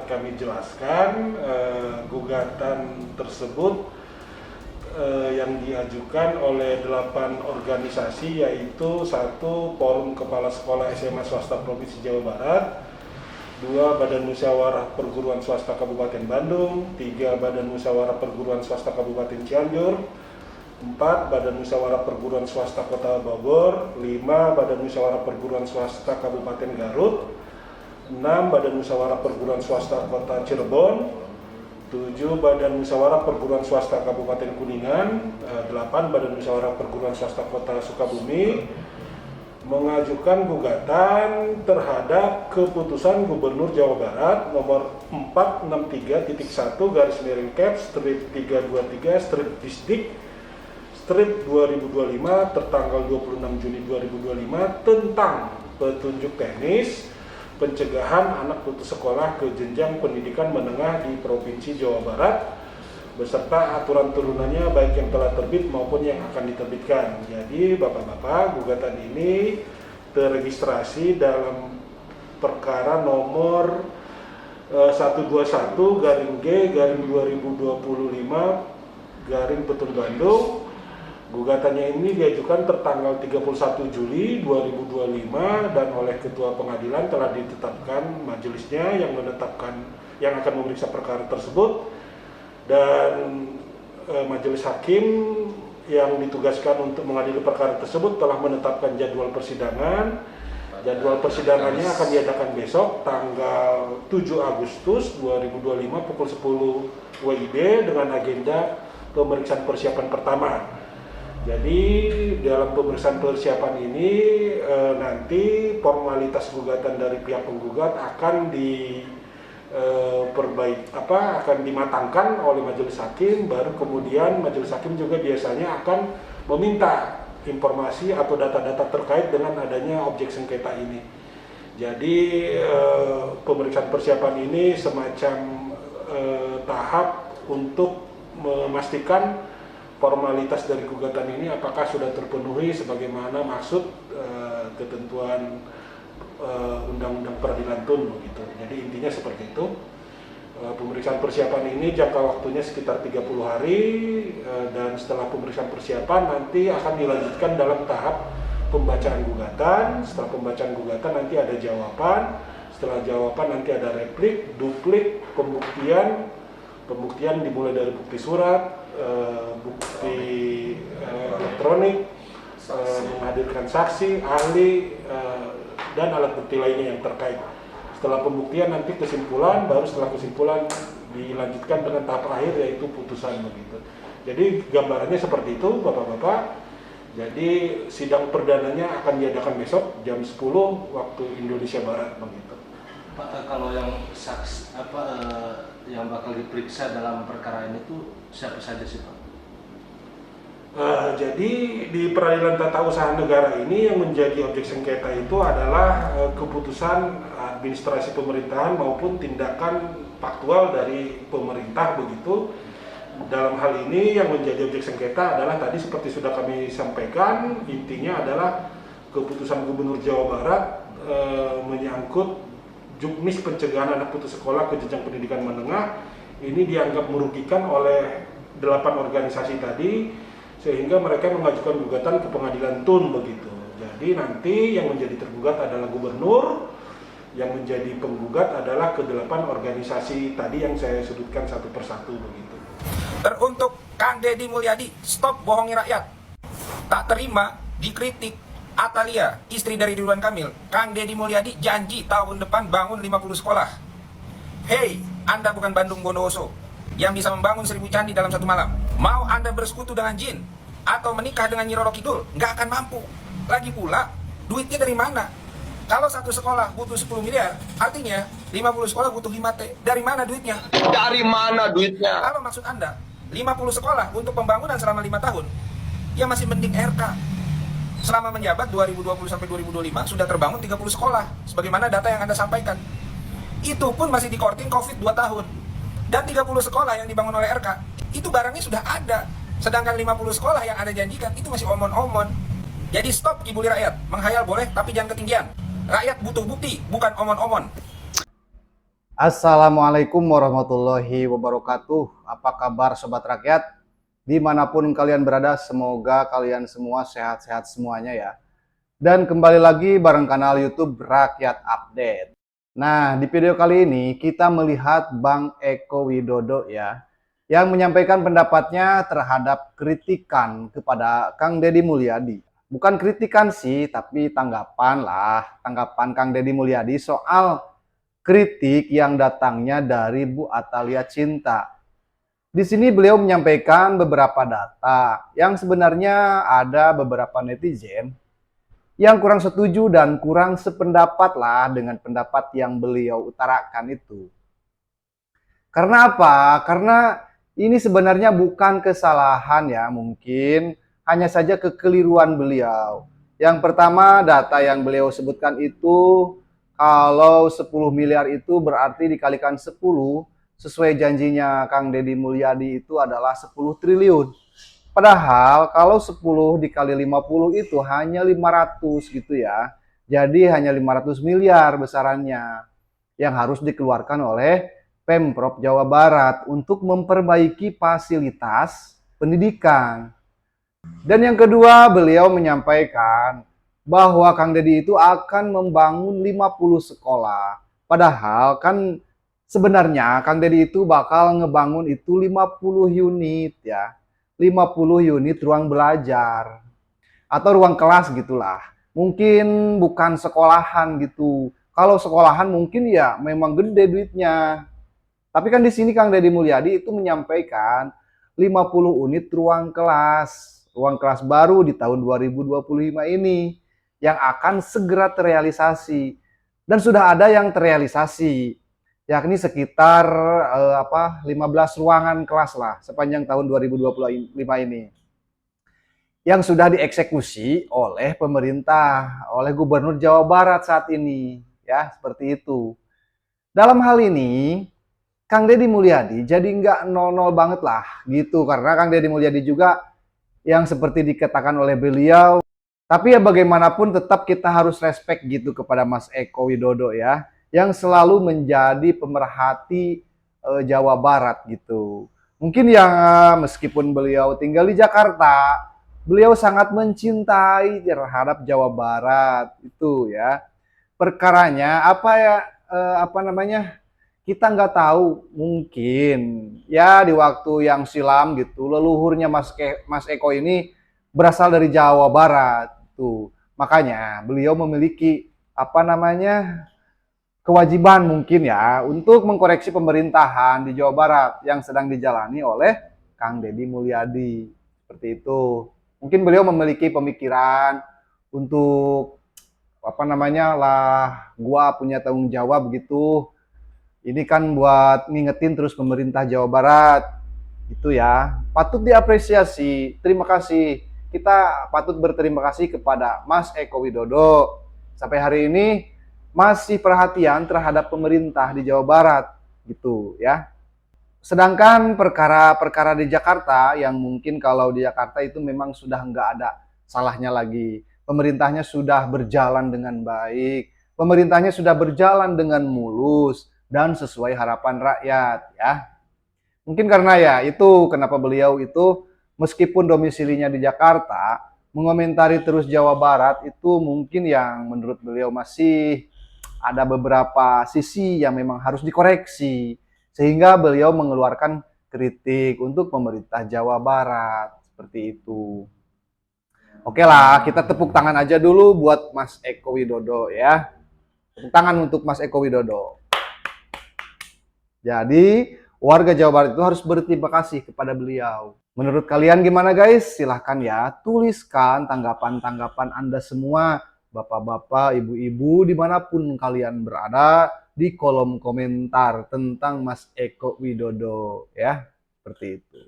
dapat kami jelaskan, gugatan tersebut yang diajukan oleh 8 organisasi, yaitu 1 Forum Kepala Sekolah SMA Swasta Provinsi Jawa Barat, 2 Badan Musyawarah Perguruan Swasta Kabupaten Bandung, 3 Badan Musyawarah Perguruan Swasta Kabupaten Cianjur, 4 Badan Musyawarah Perguruan Swasta Kota Bogor, 5 Badan Musyawarah Perguruan Swasta Kabupaten Garut, 6 Badan Musyawarah Perguruan Swasta Kota Cirebon, 7 Badan Musyawarah Perguruan Swasta Kabupaten Kuningan, 8 Badan Musyawarah Perguruan Swasta Kota Sukabumi mengajukan gugatan terhadap keputusan Gubernur Jawa Barat nomor 463.1/Kep/323/Distrik 2025 tertanggal 26 Juni 2025 tentang petunjuk teknis pencegahan anak putus sekolah ke jenjang pendidikan menengah di Provinsi Jawa Barat beserta aturan turunannya baik yang telah terbit maupun yang akan diterbitkan. Jadi Bapak-Bapak, gugatan ini terregistrasi dalam perkara nomor 121/G/2025 Betun Gugatannya ini diajukan tertanggal 31 Juli 2025 dan oleh Ketua Pengadilan telah ditetapkan majelisnya yang akan memeriksa perkara tersebut, dan majelis hakim yang ditugaskan untuk mengadili perkara tersebut telah menetapkan jadwal persidangan. Jadwal persidangannya akan diadakan besok tanggal 7 Agustus 2025 pukul 10 WIB dengan agenda pemeriksaan persiapan pertama. Jadi dalam pemeriksaan persiapan ini nanti formalitas gugatan dari pihak penggugat akan akan dimatangkan oleh majelis hakim, baru kemudian majelis hakim juga biasanya akan meminta informasi atau data-data terkait dengan adanya objek sengketa ini. Jadi pemeriksaan persiapan ini semacam tahap untuk memastikan formalitas dari gugatan ini apakah sudah terpenuhi sebagaimana maksud ketentuan Undang-Undang Peradilan Tun begitu. Jadi intinya seperti itu. Pemeriksaan persiapan ini jangka waktunya sekitar 30 hari dan setelah pemeriksaan persiapan nanti akan dilanjutkan dalam tahap pembacaan gugatan. Setelah pembacaan gugatan nanti ada jawaban. Setelah jawaban nanti ada replik, duplik, pembuktian dimulai dari bukti surat, bukti elektronik, menghadirkan saksi, ahli, dan alat bukti lainnya yang terkait. Setelah pembuktian nanti kesimpulan, baru setelah kesimpulan dilanjutkan dengan tahap akhir yaitu putusan begitu. Jadi gambarannya seperti itu Bapak-Bapak. Jadi sidang perdananya akan diadakan besok jam 10 waktu Indonesia Barat begitu. Pak, kalau yang yang bakal diperiksa dalam perkara ini tuh siapa saja sih Pak? Jadi di peradilan tata usaha negara ini yang menjadi objek sengketa itu adalah keputusan administrasi pemerintahan maupun tindakan faktual dari pemerintah begitu. Dalam hal ini yang menjadi objek sengketa adalah tadi seperti sudah kami sampaikan, intinya adalah keputusan Gubernur Jawa Barat menyangkut juknis pencegahan anak putus sekolah ke jenjang pendidikan menengah. Ini dianggap merugikan oleh 8 organisasi tadi, sehingga mereka mengajukan gugatan ke pengadilan Tun begitu. Jadi nanti yang menjadi tergugat adalah gubernur, yang menjadi penggugat adalah ke-8 organisasi tadi yang saya sebutkan satu persatu begitu. Teruntuk Kang Deddy Mulyadi, stop bohongi rakyat. Tak terima dikritik Atalia, istri dari Ridwan Kamil. Kang Deddy Mulyadi janji tahun depan bangun 50 sekolah. Hei, Anda bukan Bandung Bondowoso yang bisa membangun 1000 candi dalam satu malam. Mau Anda bersekutu dengan jin atau menikah dengan Nyi Roro Kidul, nggak akan mampu. Lagi pula, duitnya dari mana? Kalau satu sekolah butuh 10 miliar, artinya 50 sekolah butuh 5T. Dari mana duitnya? Dari mana duitnya? Kalau maksud Anda 50 sekolah untuk pembangunan selama 5 tahun, ya masih mending RK. Selama menjabat 2020 sampai 2025 sudah terbangun 30 sekolah, sebagaimana data yang Anda sampaikan. Itu pun masih dikorting COVID 2 tahun. Dan 30 sekolah yang dibangun oleh RK, itu barangnya sudah ada. Sedangkan 50 sekolah yang Anda janjikan, itu masih omon-omon. Jadi stop kibuli rakyat. Menghayal boleh, tapi jangan ketinggian. Rakyat butuh bukti, bukan omon-omon. Assalamualaikum warahmatullahi wabarakatuh. Apa kabar sobat rakyat? Dimanapun kalian berada, semoga kalian semua sehat-sehat semuanya ya. Dan kembali lagi bareng kanal YouTube Rakyat Update. Nah, di video kali ini kita melihat Bang Eko Widodo ya, yang menyampaikan pendapatnya terhadap kritikan kepada Kang Deddy Mulyadi. Bukan kritikan sih, tapi tanggapan lah. Tanggapan Kang Deddy Mulyadi soal kritik yang datangnya dari Bu Atalia Cinta. Di sini beliau menyampaikan beberapa data yang sebenarnya ada beberapa netizen yang kurang setuju dan kurang sependapat lah dengan pendapat yang beliau utarakan itu. Karena apa? Karena ini sebenarnya bukan kesalahan ya, mungkin hanya saja kekeliruan beliau. Yang pertama, data yang beliau sebutkan itu kalau 10 miliar itu berarti dikalikan 10, sesuai janjinya Kang Deddy Mulyadi itu adalah 10 triliun. Padahal kalau 10 dikali 50 itu hanya 500 gitu ya. Jadi hanya 500 miliar besarannya yang harus dikeluarkan oleh Pemprov Jawa Barat untuk memperbaiki fasilitas pendidikan. Dan yang kedua, beliau menyampaikan bahwa Kang Deddy itu akan membangun 50 sekolah. Padahal kan sebenarnya Kang Deddy itu bakal ngebangun itu 50 unit ya. 50 unit ruang belajar atau ruang kelas gitulah. Mungkin bukan sekolahan gitu. Kalau sekolahan mungkin ya memang gede duitnya. Tapi kan di sini Kang Deddy Mulyadi itu menyampaikan 50 unit ruang kelas baru di tahun 2025 ini yang akan segera terrealisasi, dan sudah ada yang terrealisasi, yakni sekitar 15 ruangan kelas lah sepanjang tahun 2025 ini yang sudah dieksekusi oleh pemerintah, oleh Gubernur Jawa Barat saat ini ya, seperti itu. Dalam hal ini Kang Deddy Mulyadi jadi nggak nol-nol banget lah gitu, karena Kang Deddy Mulyadi juga yang seperti dikatakan oleh beliau. Tapi ya bagaimanapun tetap kita harus respect gitu kepada Mas Eko Widodo ya, yang selalu menjadi pemerhati Jawa Barat gitu. Mungkin yang meskipun beliau tinggal di Jakarta, beliau sangat mencintai terhadap Jawa Barat itu ya. Perkaranya apa ya, kita nggak tahu, mungkin ya di waktu yang silam gitu leluhurnya Mas Eko ini berasal dari Jawa Barat tuh. Makanya beliau memiliki kewajiban mungkin ya untuk mengkoreksi pemerintahan di Jawa Barat yang sedang dijalani oleh Kang Deddy Mulyadi. Seperti itu. Mungkin beliau memiliki pemikiran untuk gua punya tanggung jawab gitu. Ini kan buat ngingetin terus pemerintah Jawa Barat. Itu ya, patut diapresiasi. Terima kasih. Kita patut berterima kasih kepada Mas Eko Widodo. Sampai hari ini masih perhatian terhadap pemerintah di Jawa Barat gitu ya. Sedangkan perkara-perkara di Jakarta yang mungkin kalau di Jakarta itu memang sudah nggak ada salahnya lagi. Pemerintahnya sudah berjalan dengan baik. Pemerintahnya sudah berjalan dengan mulus dan sesuai harapan rakyat ya. Mungkin karena ya itu kenapa beliau itu meskipun domisilinya di Jakarta, mengomentari terus Jawa Barat itu mungkin yang menurut beliau masih ada beberapa sisi yang memang harus dikoreksi. Sehingga beliau mengeluarkan kritik untuk pemerintah Jawa Barat. Seperti itu. Oke lah, kita tepuk tangan aja dulu buat Mas Eko Widodo ya. Tepuk tangan untuk Mas Eko Widodo. Jadi, warga Jawa Barat itu harus berterima kasih kepada beliau. Menurut kalian gimana guys? Silahkan ya, tuliskan tanggapan-tanggapan Anda semua, bapak-bapak, ibu-ibu, dimanapun kalian berada, di kolom komentar tentang Mas Eko Widodo ya. Seperti itu.